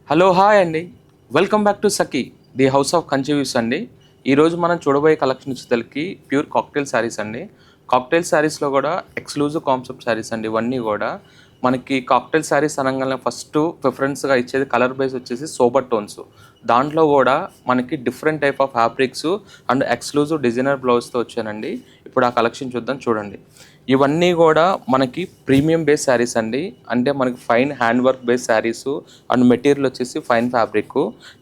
Hello hi అండి. Welcome back to Sakhi the house of కంచివ్యూస్ అండి. ఈరోజు మనం చూడబోయే కలెక్షన్ వచ్చేసరికి ప్యూర్ కాక్టైల్ శారీస్ అండి. కాక్టైల్ శారీస్లో కూడా ఎక్స్క్లూజివ్ కాన్సెప్ట్ శారీస్ అండి. ఇవన్నీ కూడా మనకి కాక్టైల్ శారీస్ అనగానే ఫస్ట్ ప్రిఫరెన్స్గా ఇచ్చేది కలర్ బేస్ వచ్చేసి సోబర్ టోన్స్. దాంట్లో కూడా మనకి different type of fabrics and exclusive designer బ్లౌజ్తో వచ్చానండి. ఇప్పుడు ఆ కలెక్షన్ చూద్దాం, చూడండి. ఇవన్నీ కూడా మనకి ప్రీమియం బేస్ శారీస్ అండి. అంటే మనకి fine hand work base saris and material వచ్చేసి ఫైన్ ఫ్యాబ్రిక్.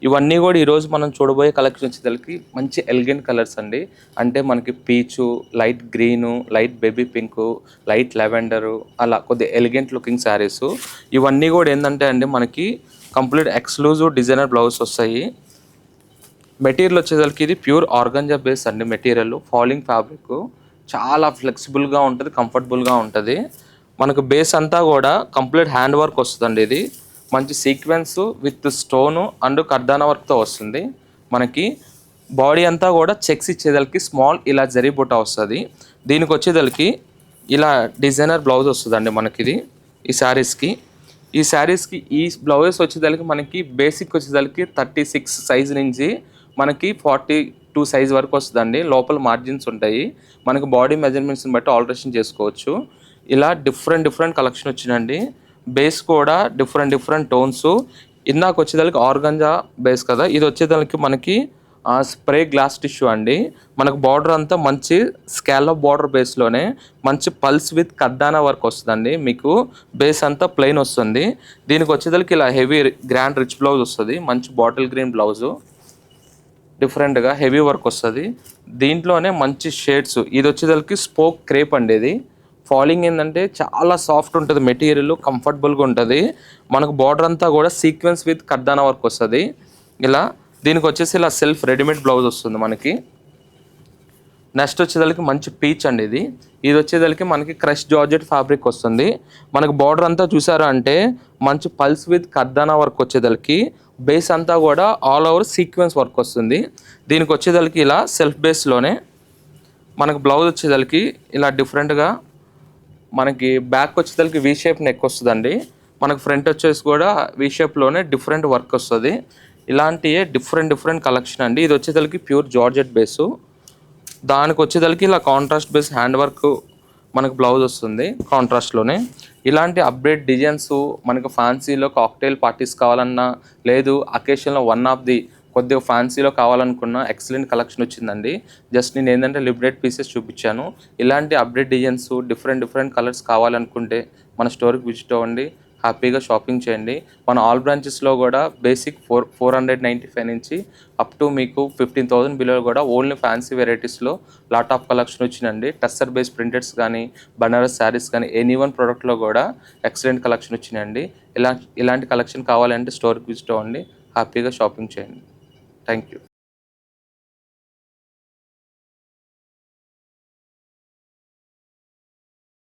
ఇవన్నీ కూడా ఈరోజు మనం చూడబోయే కలెక్షన్ వచ్చేసరికి మంచి ఎలిగెంట్ కలర్స్ అండి. అంటే మనకి పీచు, light green, light baby pink, light lavender, అలా కొద్దిగా ఎలిగెంట్ లుకింగ్ శారీస్. ఇవన్నీ కూడా ఏంటంటే అండి మనకి కంప్లీట్ ఎక్స్క్లూజివ్ డిజైనర్ బ్లౌజ్ వస్తాయి. మెటీరియల్ వచ్చేసరికి ఇది ప్యూర్ ఆర్గంజా బేస్ అండి. మెటీరియల్ ఫాలింగ్ ఫ్యాబ్రిక్ చాలా ఫ్లెక్సిబుల్గా ఉంటుంది, కంఫర్టబుల్గా ఉంటుంది. మనకు బేస్ అంతా కూడా కంప్లీట్ హ్యాండ్ వర్క్ వస్తుందండి. ఇది మంచి సీక్వెన్స్ విత్ స్టోను అండ్ కర్దానా వర్క్తో వస్తుంది. మనకి బాడీ అంతా కూడా చెక్స్ ఇచ్చేదలకి స్మాల్ ఇలా జరీ బుట్ట వస్తుంది. దీనికి వచ్చేదలకి ఇలా డిజైనర్ బ్లౌజ్ వస్తుందండి మనకి. ఇది ఈ శారీస్కి ఈ బ్లౌజెస్ వచ్చేదలకి మనకి బేసిక్ వచ్చేదలకి 36 సైజ్ నుంచి మనకి 42 సైజ్ వరకు వస్తుందండి. లోపల మార్జిన్స్ ఉంటాయి. మనకి బాడీ మెజర్మెంట్స్ని బట్టి ఆల్టరేషన్ చేసుకోవచ్చు. ఇలా డిఫరెంట్ కలెక్షన్ వచ్చిందండి. బేస్ కూడా డిఫరెంట్ టోన్స్. ఇందాక వచ్చేదానికి ఆర్గంజా బేస్ కదా, ఇది వచ్చేదానికి మనకి స్ప్రే గ్లాస్ టిష్యూ అండి. మనకు బార్డర్ అంతా మంచి స్కాలప్ బార్డర్ బేస్లోనే మంచి పల్స్ విత్ కర్దానా వర్క్ వస్తుందండి. మీకు బేస్ అంతా ప్లెయిన్ వస్తుంది. దీనికి వచ్చేదానికి ఇలా హెవీ గ్రాండ్ రిచ్ బ్లౌజ్ వస్తుంది. మంచి బాటిల్ గ్రీన్ బ్లౌజు, డిఫరెంట్గా హెవీ వర్క్ వస్తుంది. దీంట్లోనే మంచి షేడ్స్. ఇది వచ్చేదానికి స్పోక్ క్రేప్ అండి. ఇది ఫాలింగ్ ఏంటంటే చాలా సాఫ్ట్ ఉంటుంది, మెటీరియల్ కంఫర్టబుల్గా ఉంటుంది. మనకు బార్డర్ అంతా కూడా సీక్వెన్స్ విత్ కర్దానా వర్క్ వస్తుంది. ఇలా దీనికి వచ్చేసి ఇలా సెల్ఫ్ రెడీమేడ్ బ్లౌజ్ వస్తుంది మనకి. నెక్స్ట్ వచ్చేదానికి మంచి పీచ్ అండి. ఇది వచ్చేదానికి మనకి క్రష్ జార్జెట్ ఫ్యాబ్రిక్ వస్తుంది. మనకు బార్డర్ అంతా చూసారా అంటే మంచి పల్స్ విత్ కర్దానా వర్క్ వచ్చేదానికి బేస్ అంతా కూడా ఆల్ ఓవర్ సీక్వెన్స్ వర్క్ వస్తుంది. దీనికి వచ్చేదానికి ఇలా సెల్ఫ్ బేస్లోనే మనకు బ్లౌజ్ వచ్చేదానికి ఇలా డిఫరెంట్గా మనకి బ్యాక్ వచ్చేదానికి వీ షేప్ నెక్ వస్తుందండి. మనకు ఫ్రంట్ వచ్చేసి కూడా వీ షేప్లోనే డిఫరెంట్ వర్క్ వస్తుంది. ఇలాంటివే డిఫరెంట్ కలెక్షన్ అండి. ఇది వచ్చేదానికి ప్యూర్ జార్జెట్ బేసు. దానికి వచ్చేదానికి ఇలా కాంట్రాస్ట్ బేస్ హ్యాండ్ వర్క్ మనకు బ్లౌజ్ వస్తుంది కాంట్రాస్ట్లోనే. ఇలాంటి అప్డేట్ డిజైన్స్ మనకు ఫ్యాన్సీలో కాక్టైల్ పార్టీస్ కావాలన్నా, లేదు అకేషన్లో వన్ ఆఫ్ ది కొద్దిగా ఫ్యాన్సీలో కావాలనుకున్న ఎక్సలెంట్ కలెక్షన్ వచ్చిందండి. జస్ట్ నేను ఏంటంటే లిమిటెడ్ పీసెస్ చూపించాను. ఇలాంటి అప్డేట్ డిజైన్స్ డిఫరెంట్ కలర్స్ కావాలనుకుంటే మన స్టోర్కి విజిట్ అవ్వండి, హ్యాపీగా షాపింగ్ చేయండి. మన ఆల్ బ్రాంచెస్లో కూడా బేసిక్ 495 నుంచి అప్ టు మీకు 15,000 బిలో కూడా ఓన్లీ ఫ్యాన్సీ వెరైటీస్లో లాట్ ఆఫ్ కలెక్షన్ వచ్చిందండి. టస్సర్ బేస్ ప్రింటెడ్స్ కానీ, బనారస్ శారీస్ కానీ, ఎనీ వన్ ప్రోడక్ట్లో కూడా ఎక్సలెంట్ కలెక్షన్ వచ్చినాయండి. ఇలాంటి కలెక్షన్ కావాలంటే స్టోర్కి విజిట్ అవ్వండి, హ్యాపీగా షాపింగ్ చేయండి. Thank you.